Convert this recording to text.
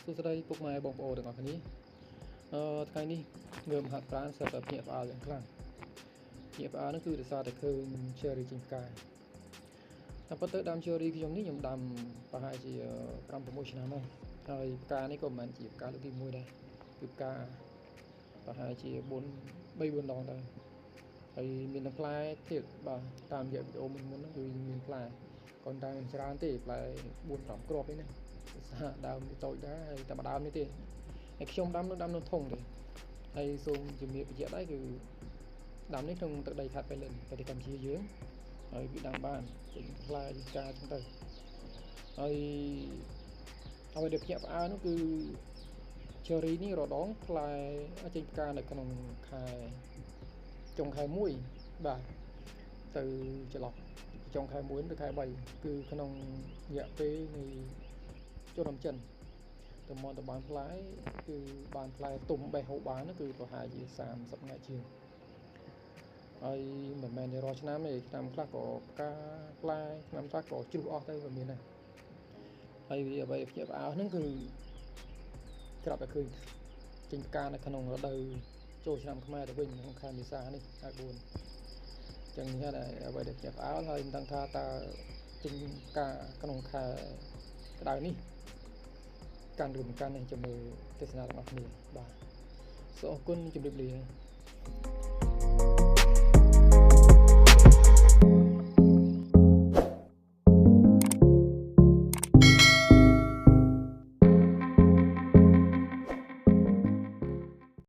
សួស្តីពុកម៉ែបងប្អូនទាំងអស់គ្នាថ្ងៃនេះងើបហាត់ប្រាណសិតតែភ្ញាក់ផ្អើលយ៉ាងខ្លាំងភ្ញាក់ផ្អើលនោះគឺដោយសារតែឃើញ cherry ចេញផ្កាតាមពិតទៅដើម cherry ខ្ញុំនេះខ្ញុំដាំប្រហែលជា5-6 ឆ្នាំហើយផ្កានេះក៏មិនមែនជាផ្កាលើកទី1ដែរគឺផ្កាប្រហែលជា3-4 ដងដែរហើយមានទាំងផ្លែទៀតបាទតាមរយៈវីដេអូមុនហ្នឹងគឺមានផ្លែក៏តែមិនច្រើនទេផ្លែ4-5 គ្រាប់ទេណាសារដើមវាតូចដែរហើយតែម្ដងនេះទេហើយខ្ញុំដាំនៅធុងទេហើយសូមជំរាបបញ្ជាក់ដែរគឺដាំនេះក្នុងទឹកដីខេត្តប៉ៃលិនប្រទេសកម្ពុជាយើងហើយវាដាំបានចេញផ្លែជាការចឹងទៅហើយអ្វីដែលភ្ញាក់ផ្អើលនោះគឺ cherry នេះរដងផ្លែចេញផ្កានៅក្នុងខែចុងខែ1បាទទៅចន្លោះចុងខែ1ទៅខែ3គឺក្នុងរយៈពេលនៃចូលឆ្នាំចិនទៅមកទៅបានផ្លែគឺបានផ្លែទុំបេះហូបបានគឺប្រហែលជា30ថ្ងៃជាងហើយមិនមែនរាល់ឆ្នាំទេឆ្នាំខ្លះក៏ផ្កាផ្លែឆ្នាំខ្លះក៏ជ្រុះអស់ទៅក៏មានដែរហើយវាអ្វីភ្ញាក់ផ្អើលហ្នឹងគឺក្រាប់តែឃើញចេញផ្កានៅក្នុងរដូវចូលឆ្នាំខ្មែរទៅវិញក្នុងខែមេសានេះខែ4ចឹងនេះដែរអ្វីដែលភ្ញាក់ផ្អើលហើយមិនដឹងថាតើចេញផ្កាក្នុងខែក្តៅនេះកាន់ឬមិនកាន់នេះចាំមើលទេសនារបស់គ្នាបាទសូមអរគុណជម្រាបលា